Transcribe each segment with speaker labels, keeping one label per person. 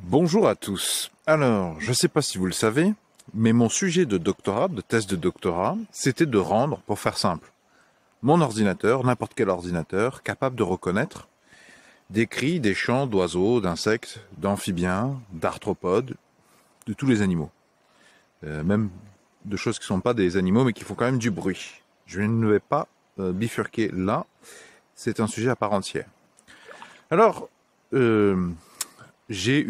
Speaker 1: Bonjour à tous. Alors, je ne sais pas si vous le savez, mais mon sujet de doctorat, de thèse de doctorat, c'était de rendre, pour faire simple, mon ordinateur, n'importe quel ordinateur, capable de reconnaître des cris, des chants d'oiseaux, d'insectes, d'amphibiens, d'arthropodes, de tous les animaux. Même de choses qui ne sont pas des animaux, mais qui font quand même du bruit. Je ne vais pas bifurquer là, c'est un sujet à part entière. Alors, j'ai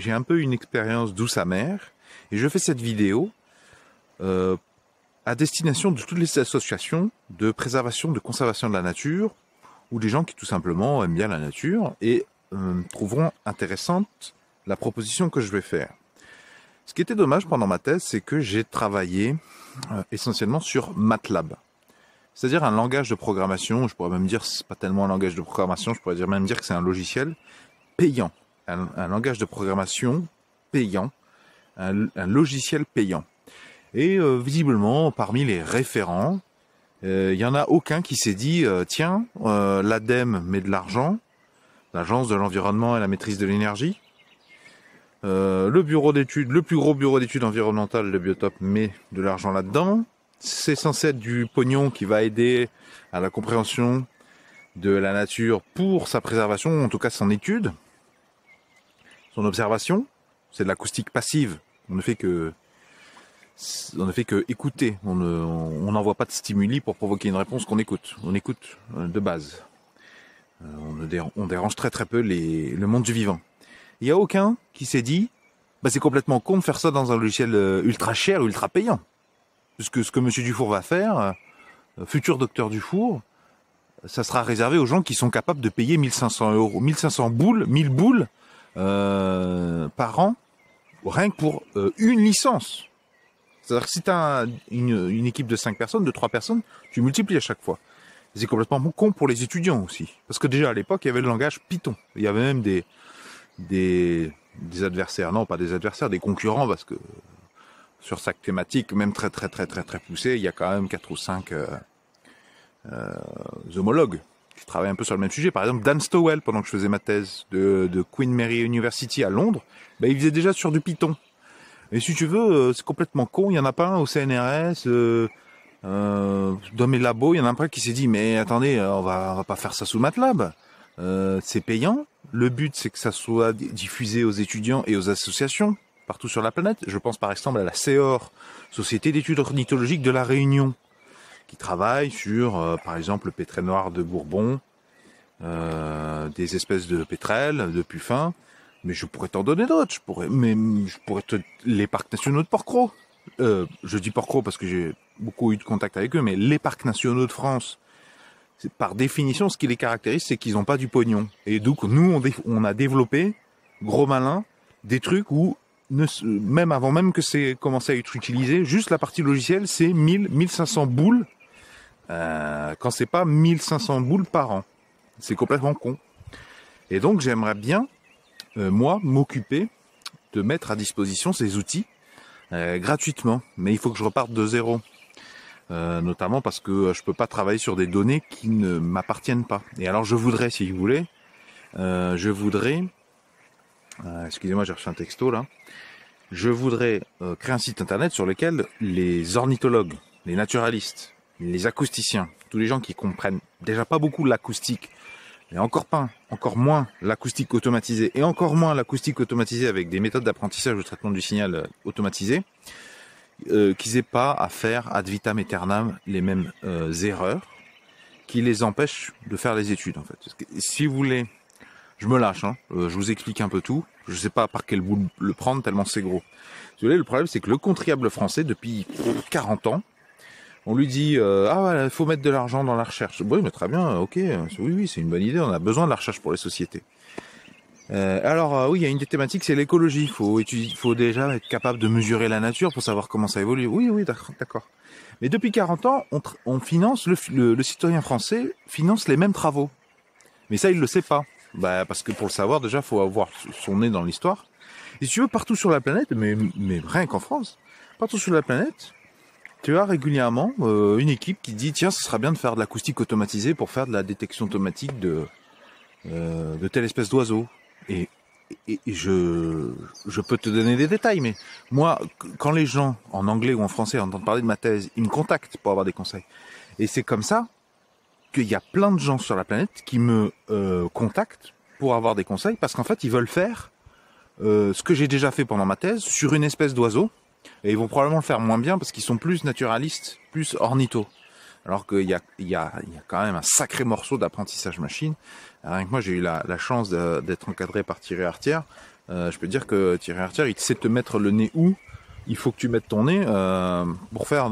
Speaker 1: un peu une expérience douce amère et je fais cette vidéo à destination de toutes les associations de préservation, de conservation de la nature ou des gens qui tout simplement aiment bien la nature et trouveront intéressante la proposition que je vais faire. Ce qui était dommage pendant ma thèse, c'est que j'ai travaillé essentiellement sur MATLAB. C'est-à-dire un langage de programmation, je pourrais même dire, c'est pas tellement un langage de programmation, je pourrais même dire que c'est un logiciel payant, un langage de programmation payant, un logiciel payant. Et visiblement, parmi les référents, il y en a aucun qui s'est dit, tiens, l'ADEME met de l'argent, l'Agence de l'environnement et la maîtrise de l'énergie, le bureau d'études, le plus gros bureau d'études environnementales, le Biotope, met de l'argent là-dedans. C'est censé être du pognon qui va aider à la compréhension de la nature pour sa préservation, en tout cas son étude, son observation. C'est de l'acoustique passive. On ne fait que écouter. On n'envoie pas de stimuli pour provoquer une réponse qu'on écoute. On écoute de base. On dérange très très peu le monde du vivant. Il n'y a aucun qui s'est dit, c'est complètement con de faire ça dans un logiciel ultra cher, ultra payant. Parce que ce que M. Dufour va faire, futur docteur Dufour, ça sera réservé aux gens qui sont capables de payer 1500 euros, 1500 boules, 1000 boules par an, rien que pour une licence. C'est-à-dire que si tu as une équipe de 5 personnes, de 3 personnes, tu multiplies à chaque fois. C'est complètement con pour les étudiants aussi. Parce que déjà à l'époque, il y avait le langage Python. Il y avait même des adversaires, non pas des adversaires, des concurrents, parce que sur chaque thématique, même très poussée, il y a quand même 4 ou 5 homologues qui travaillent un peu sur le même sujet. Par exemple, Dan Stowell, pendant que je faisais ma thèse de Queen Mary University à Londres, il faisait déjà sur du Python. Et si tu veux, c'est complètement con, il n'y en a pas un au CNRS, dans mes labos, il y en a un qui s'est dit, mais attendez, on va pas faire ça sous MATLAB. C'est payant. Le but, c'est que ça soit diffusé aux étudiants et aux associations partout sur la planète. Je pense par exemple à la CEOR, Société d'études ornithologiques de la Réunion, qui travaille sur, par exemple, le pétrel noir de Bourbon, des espèces de pétrels, de puffins. Mais je pourrais t'en donner d'autres. Les parcs nationaux de Porquerolles. Je dis Porquerolles parce que j'ai beaucoup eu de contact avec eux, mais les parcs nationaux de France, par définition, ce qui les caractérise, c'est qu'ils n'ont pas du pognon. Et donc, nous, on a développé, gros malin, des trucs où même avant même que c'est commencé à être utilisé, juste la partie logicielle, c'est 1500 boules, quand c'est pas 1500 boules par an. C'est complètement con. Et donc, j'aimerais bien, moi, m'occuper de mettre à disposition ces outils gratuitement. Mais il faut que je reparte de zéro. Notamment parce que je peux pas travailler sur des données qui ne m'appartiennent pas. Et alors, je voudrais, si vous voulez, excusez-moi, j'ai reçu un texto là. Je voudrais créer un site internet sur lequel les ornithologues, les naturalistes, les acousticiens, tous les gens qui comprennent déjà pas beaucoup l'acoustique, et encore moins l'acoustique automatisée, et encore moins l'acoustique automatisée avec des méthodes d'apprentissage ou de traitement du signal automatisé, qu'ils aient pas à faire ad vitam aeternam les mêmes erreurs qui les empêchent de faire les études en fait. Parce que, si vous voulez, je me lâche, je vous explique un peu tout. Je sais pas par quel bout le prendre tellement c'est gros. Si vous voulez, le problème c'est que le contribuable français depuis 40 ans, on lui dit il faut mettre de l'argent dans la recherche. Oui, mais très bien, ok, oui, c'est une bonne idée. On a besoin de la recherche pour les sociétés. Oui, il y a une des thématiques, c'est l'écologie. Il faut déjà être capable de mesurer la nature pour savoir comment ça évolue. Oui, d'accord. Mais depuis 40 ans, on finance le citoyen français finance les mêmes travaux. Mais ça, il le sait pas. Parce que pour le savoir, déjà, faut avoir son nez dans l'histoire. Et si tu veux, partout sur la planète, mais rien qu'en France, partout sur la planète, tu as régulièrement une équipe qui dit, tiens, ce sera bien de faire de l'acoustique automatisée pour faire de la détection automatique de telle espèce d'oiseau. Et et je peux te donner des détails, mais moi, quand les gens, en anglais ou en français, entendent parler de ma thèse, ils me contactent pour avoir des conseils. Et c'est comme ça qu'il y a plein de gens sur la planète qui me contactent pour avoir des conseils, parce qu'en fait, ils veulent faire ce que j'ai déjà fait pendant ma thèse sur une espèce d'oiseau, et ils vont probablement le faire moins bien parce qu'ils sont plus naturalistes, plus ornithos. Alors qu'il y a quand même un sacré morceau d'apprentissage machine. Rien que moi, j'ai eu la chance d'être encadré par Thierry Artière. Je peux dire que Thierry Artière, il sait te mettre le nez où il faut que tu mettes ton nez pour faire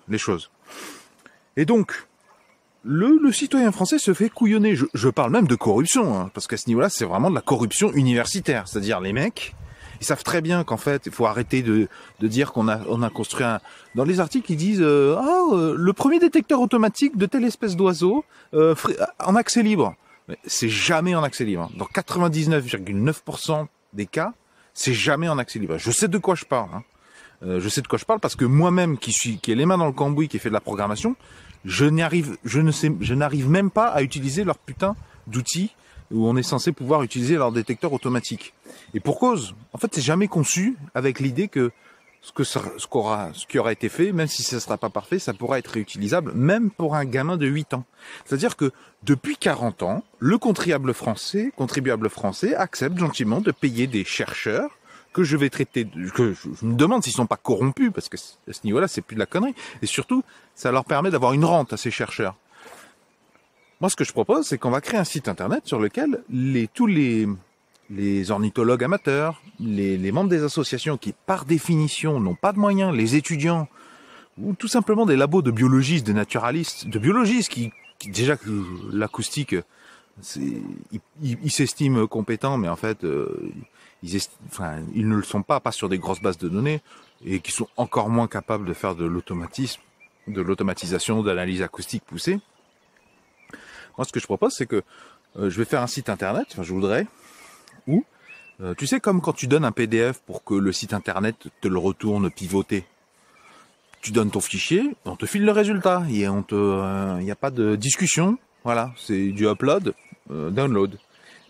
Speaker 1: les choses. Et donc, le citoyen français se fait couillonner. Je parle même de corruption, hein, parce qu'à ce niveau-là, c'est vraiment de la corruption universitaire. C'est-à-dire les mecs, ils savent très bien qu'en fait, il faut arrêter de dire qu'on a construit un... Dans les articles, ils disent le premier détecteur automatique de telle espèce d'oiseau en accès libre. Mais c'est jamais en accès libre. Dans 99,9% des cas, c'est jamais en accès libre. Je sais de quoi je parle. Hein. Je sais de quoi je parle parce que moi-même, qui ai les mains dans le cambouis, qui ai fait de la programmation, je n'arrive même pas à utiliser leur putain d'outils où on est censé pouvoir utiliser leur détecteur automatique. Et pour cause, en fait, c'est jamais conçu avec l'idée que ce qui aura été fait, même si ça ne sera pas parfait, ça pourra être réutilisable, même pour un gamin de 8 ans. C'est-à-dire que depuis 40 ans, le contribuable français accepte gentiment de payer des chercheurs que je vais traiter, que je me demande s'ils sont pas corrompus, parce que à ce niveau-là, c'est plus de la connerie. Et surtout, ça leur permet d'avoir une rente à ces chercheurs. Moi, ce que je propose, c'est qu'on va créer un site internet sur lequel tous les ornithologues amateurs, les membres des associations qui, par définition, n'ont pas de moyens, les étudiants, ou tout simplement des labos de biologistes, de naturalistes, de biologistes qui déjà, l'acoustique, ils s'estiment compétents, mais en fait, ils ne le sont pas sur des grosses bases de données, et qui sont encore moins capables de faire de l'automatisation, d'analyse acoustique poussée. Moi, ce que je propose, c'est que je vais faire un site internet, enfin, je voudrais, où, tu sais, comme quand tu donnes un PDF pour que le site internet te le retourne pivoté, tu donnes ton fichier, on te file le résultat, et il n'y a pas de discussion, voilà, c'est du upload, download.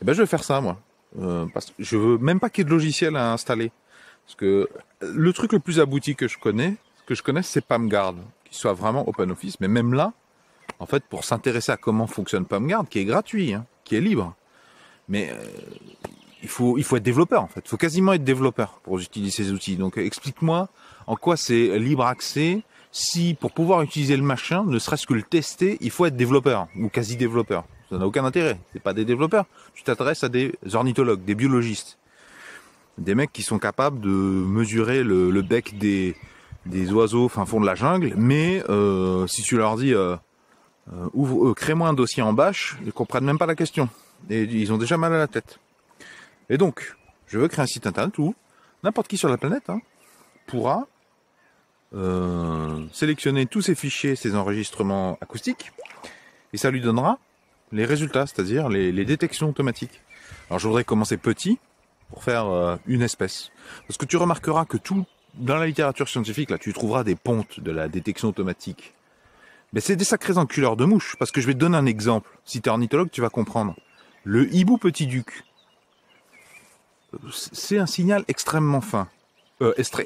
Speaker 1: Et ben, je vais faire ça, moi, parce que je veux même pas qu'il y ait de logiciel à installer, parce que le truc le plus abouti que je connais, c'est PalmGuard, qui soit vraiment OpenOffice, mais même là, en fait, pour s'intéresser à comment fonctionne PalmGuard, qui est gratuit, hein, qui est libre, mais il faut être développeur, en fait. Il faut quasiment être développeur pour utiliser ces outils. Donc, explique-moi en quoi c'est libre accès, si pour pouvoir utiliser le machin, ne serait-ce que le tester, il faut être développeur, ou quasi développeur. Ça n'a aucun intérêt. C'est pas des développeurs. Tu t'adresses à des ornithologues, des biologistes. Des mecs qui sont capables de mesurer le bec des oiseaux fin fond de la jungle, mais si tu leur dis crée-moi un dossier en bâche, ils comprennent même pas la question. Et ils ont déjà mal à la tête. Et donc, je veux créer un site internet où n'importe qui sur la planète pourra sélectionner tous ces fichiers, ces enregistrements acoustiques, et ça lui donnera les résultats, c'est-à-dire les détections automatiques. Alors je voudrais commencer petit pour faire une espèce. Parce que tu remarqueras que dans la littérature scientifique, là, tu trouveras des pontes de la détection automatique. Mais c'est des sacrés enculeurs de mouches, parce que je vais te donner un exemple. Si tu es ornithologue, tu vas comprendre. Le hibou petit duc, c'est un signal extrêmement fin,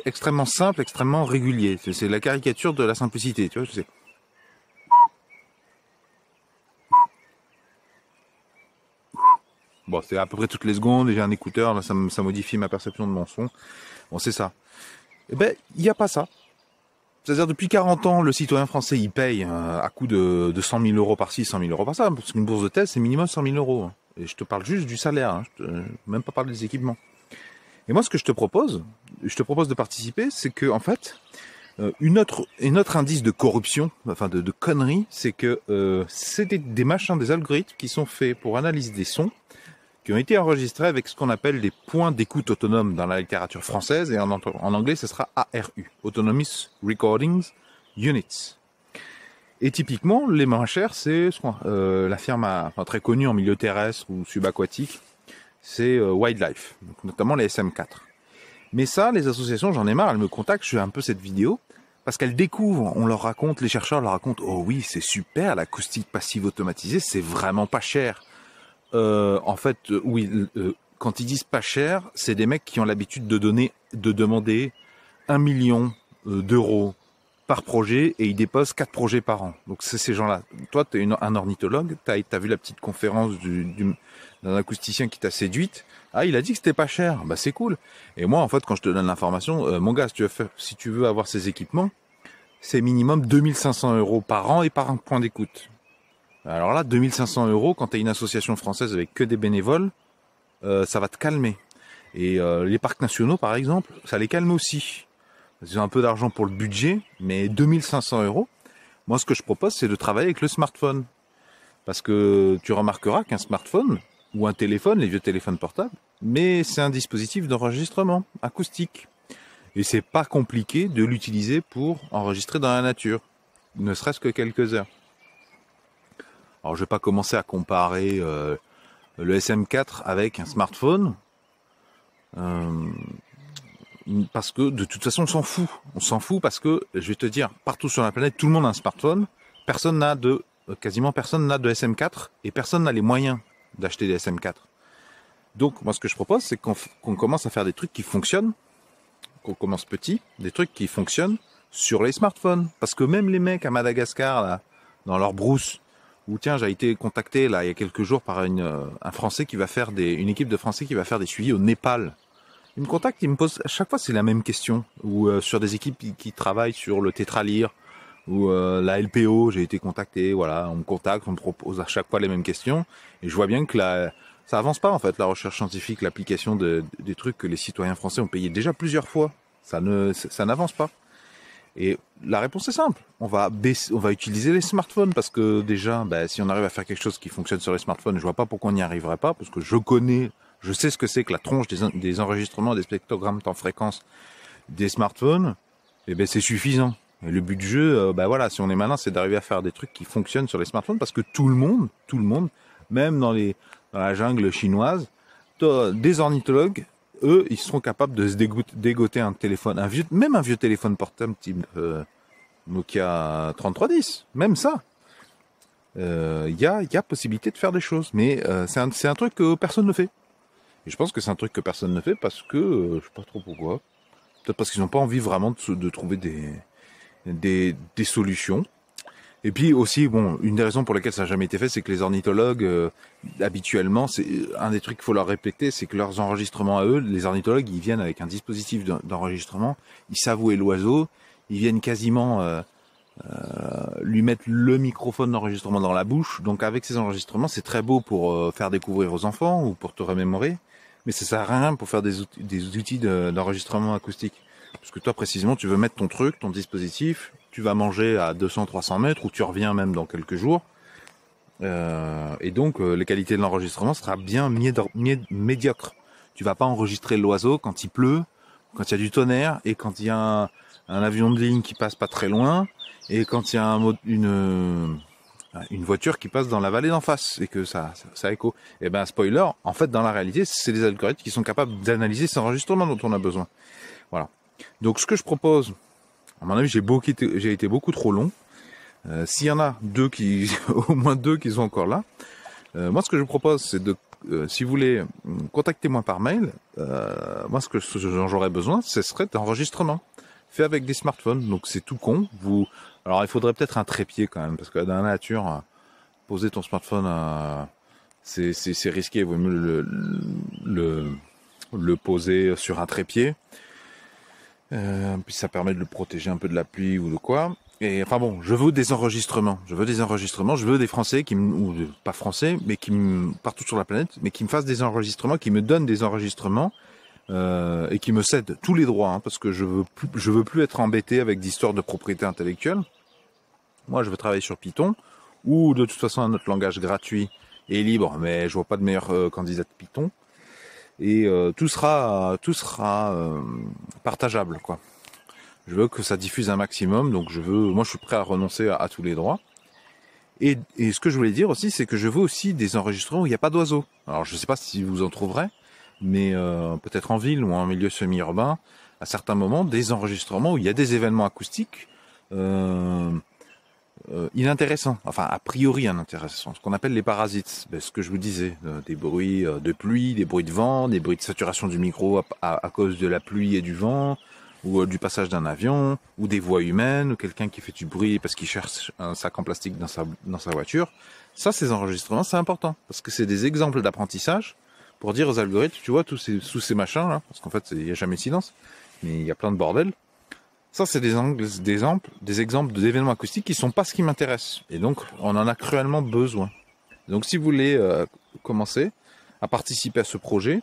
Speaker 1: extrêmement simple, extrêmement régulier. C'est la caricature de la simplicité, tu vois, je sais. Bon, c'est à peu près toutes les secondes, et j'ai un écouteur, là, ça modifie ma perception de mon son. Bon, c'est ça. Eh ben, il n'y a pas ça. C'est-à-dire, depuis 40 ans, le citoyen français, il paye à coût de 100 000 euros par-ci, 100 000 euros par-ça, parce qu'une bourse de thèse, c'est minimum 100 000 euros. Et je te parle juste du salaire, hein. Je ne même pas parler des équipements. Et moi, ce que je te propose de participer, c'est que, en fait, une autre indice de corruption, enfin de conneries, c'est que c'est des machins, des algorithmes qui sont faits pour analyser des sons qui ont été enregistrés avec ce qu'on appelle des points d'écoute autonomes dans la littérature française, et en anglais, ce sera ARU, Autonomous Recordings Units. Et typiquement, les moins chers, c'est la firme très connue en milieu terrestre ou subaquatique, c'est Wildlife, donc notamment les SM4. Mais ça, les associations, j'en ai marre, elles me contactent, je fais un peu cette vidéo, parce qu'elles découvrent, on leur raconte, les chercheurs leur racontent, oh oui, c'est super, l'acoustique passive automatisée, c'est vraiment pas cher. En fait, oui, quand ils disent pas cher, c'est des mecs qui ont l'habitude de demander 1 million d'euros par projet et ils déposent 4 projets par an. Donc c'est ces gens-là. Toi, tu es un ornithologue, t'as vu la petite conférence d'un acousticien qui t'a séduite. Ah, il a dit que c'était pas cher. Bah c'est cool. Et moi, en fait, quand je te donne l'information, mon gars, si tu veux avoir ces équipements, c'est minimum 2500 euros par an et par un point d'écoute. Alors là, 2500 euros, quand tu es une association française avec que des bénévoles, ça va te calmer. Et les parcs nationaux, par exemple, ça les calme aussi. Ils ont un peu d'argent pour le budget, mais 2500 euros. Moi, ce que je propose, c'est de travailler avec le smartphone. Parce que tu remarqueras qu'un smartphone, ou un téléphone, les vieux téléphones portables, mais c'est un dispositif d'enregistrement acoustique. Et c'est pas compliqué de l'utiliser pour enregistrer dans la nature, ne serait-ce que quelques heures. Alors, je vais pas commencer à comparer le SM4 avec un smartphone. Parce que de toute façon on s'en fout. On s'en fout parce que, je vais te dire, partout sur la planète, tout le monde a un smartphone. Quasiment personne n'a de SM4 et personne n'a les moyens d'acheter des SM4. Donc moi ce que je propose, c'est qu'on commence à faire des trucs qui fonctionnent, qu'on commence petit, des trucs qui fonctionnent sur les smartphones. Parce que même les mecs à Madagascar, là, dans leur brousse, où tiens, j'ai été contacté là il y a quelques jours par un Français qui va faire une équipe de Français qui va faire des suivis au Népal. Il me contacte, il me pose, à chaque fois c'est la même question, ou sur des équipes qui travaillent sur le tétralyre, ou la LPO, j'ai été contacté, voilà, on me contacte, on me propose à chaque fois les mêmes questions, et je vois bien que ça avance pas en fait, la recherche scientifique, l'application des trucs que les citoyens français ont payé déjà plusieurs fois, ça n'avance pas. Et la réponse est simple, on va utiliser les smartphones, parce que déjà, si on arrive à faire quelque chose qui fonctionne sur les smartphones, je vois pas pourquoi on n'y arriverait pas, parce que je sais ce que c'est que la tronche des enregistrements, des spectrogrammes en fréquence des smartphones, et c'est suffisant. Et le but du jeu, voilà, si on est malin, c'est d'arriver à faire des trucs qui fonctionnent sur les smartphones, parce que tout le monde, même dans la jungle chinoise, des ornithologues, eux, ils seront capables de se dégoter un téléphone, même un vieux téléphone portable type Nokia 3310, même ça. Il y a possibilité de faire des choses, mais c'est un truc que personne ne fait. Et je pense que c'est un truc que personne ne fait parce que, je sais pas trop pourquoi, peut-être parce qu'ils n'ont pas envie vraiment de trouver des solutions. Et puis aussi, bon, une des raisons pour lesquelles ça n'a jamais été fait, c'est que les ornithologues, habituellement, c'est un des trucs qu'il faut leur répéter, c'est que leurs enregistrements à eux, les ornithologues, ils viennent avec un dispositif d'enregistrement, ils savent où est l'oiseau, ils viennent quasiment lui mettre le microphone d'enregistrement dans la bouche. Donc avec ces enregistrements, c'est très beau pour faire découvrir aux enfants ou pour te remémorer, mais ça sert à rien pour faire des outils d'enregistrement acoustique. Parce que toi précisément, tu veux mettre ton truc, ton dispositif, tu vas manger à 200-300 mètres ou tu reviens même dans quelques jours. Et donc la qualité de l'enregistrement sera bien médiocre. Tu vas pas enregistrer l'oiseau quand il pleut, quand il y a du tonnerre et quand il y a un avion de ligne qui passe pas très loin et quand il y a une voiture qui passe dans la vallée d'en face et que ça écho. Et spoiler, en fait dans la réalité, c'est les algorithmes qui sont capables d'analyser ces enregistrements dont on a besoin. Voilà. Donc ce que je propose, à mon avis, j'ai été beaucoup trop long. S'il y en a au moins deux qui sont encore là, moi ce que je vous propose, c'est si vous voulez, contactez-moi par mail. Moi ce dont j'aurais besoin, ce serait d'enregistrement fait avec des smartphones. Donc c'est tout con. Alors il faudrait peut-être un trépied quand même, parce que dans la nature, poser ton smartphone, c'est risqué. Il vaut mieux le poser sur un trépied. Puis ça permet de le protéger un peu de la pluie ou de quoi. Et enfin bon, je veux des enregistrements. Je veux des Français pas Français, mais partout sur la planète, mais qui me fassent des enregistrements, qui me donnent des enregistrements et qui me cèdent tous les droits, parce que je veux plus être embêté avec d'histoires de propriété intellectuelle. Moi, je veux travailler sur Python ou de toute façon un autre langage gratuit et libre, mais je vois pas de meilleur candidat que Python. Et tout sera partageable, quoi. Je veux que ça diffuse un maximum, donc moi je suis prêt à renoncer à tous les droits. Et ce que je voulais dire aussi, c'est que je veux aussi des enregistrements où il n'y a pas d'oiseaux. Alors je ne sais pas si vous en trouverez, mais peut-être en ville ou en milieu semi-urbain, à certains moments, des enregistrements où il y a des événements acoustiques, inintéressants, enfin a priori inintéressants, ce qu'on appelle les parasites. Ce que je vous disais, des bruits de pluie, des bruits de vent, des bruits de saturation du micro à cause de la pluie et du vent, ou du passage d'un avion, ou des voix humaines, ou quelqu'un qui fait du bruit parce qu'il cherche un sac en plastique dans sa voiture. Ça, ces enregistrements, c'est important, parce que c'est des exemples d'apprentissage pour dire aux algorithmes, tu vois, tous ces machins là, parce qu'en fait, il n'y a jamais de silence, mais il y a plein de bordel. Ça, c'est des exemples d'événements acoustiques qui sont pas ce qui m'intéresse. Et donc, on en a cruellement besoin. Donc, si vous voulez commencer à participer à ce projet,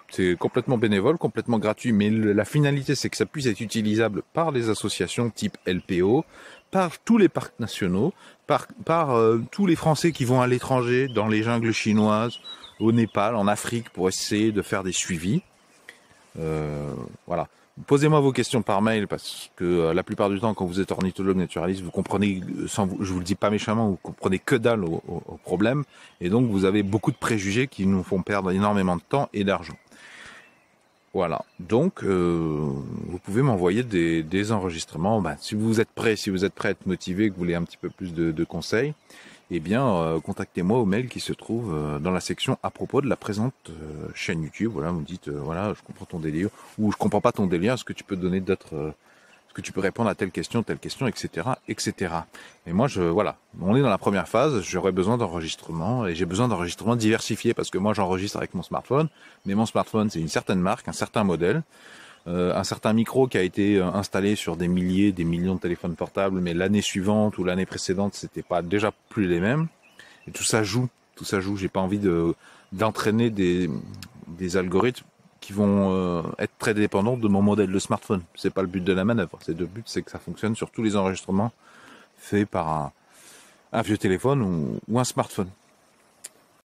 Speaker 1: c'est complètement bénévole, complètement gratuit, mais la finalité, c'est que ça puisse être utilisable par les associations type LPO, par tous les parcs nationaux, par tous les Français qui vont à l'étranger, dans les jungles chinoises, au Népal, en Afrique, pour essayer de faire des suivis. Voilà. Posez-moi vos questions par mail, parce que la plupart du temps, quand vous êtes ornithologue naturaliste, vous comprenez, je vous le dis pas méchamment, vous comprenez que dalle au problème, et donc vous avez beaucoup de préjugés qui nous font perdre énormément de temps et d'argent. Voilà, donc vous pouvez m'envoyer des enregistrements. Si vous êtes prêt, à être motivé, que vous voulez un petit peu plus de conseils, eh bien contactez-moi au mail qui se trouve dans la section à propos de la présente chaîne YouTube. Voilà, vous me dites voilà, je comprends ton délire, ou je comprends pas ton délire, est-ce que tu peux donner d'autres, est-ce que tu peux répondre à telle question, etc., etc. Et moi, voilà, on est dans la première phase, j'aurais besoin d'enregistrements, et j'ai besoin d'enregistrements diversifiés, parce que moi j'enregistre avec mon smartphone, mais mon smartphone c'est une certaine marque, un certain modèle, un certain micro qui a été installé sur des milliers, des millions de téléphones portables, mais l'année suivante ou l'année précédente, c'était pas déjà plus les mêmes. Et tout ça joue. J'ai pas envie d'entraîner des algorithmes qui vont être très dépendants de mon modèle de smartphone. C'est pas le but de la manœuvre. Le but, c'est que ça fonctionne sur tous les enregistrements faits par un vieux téléphone ou un smartphone.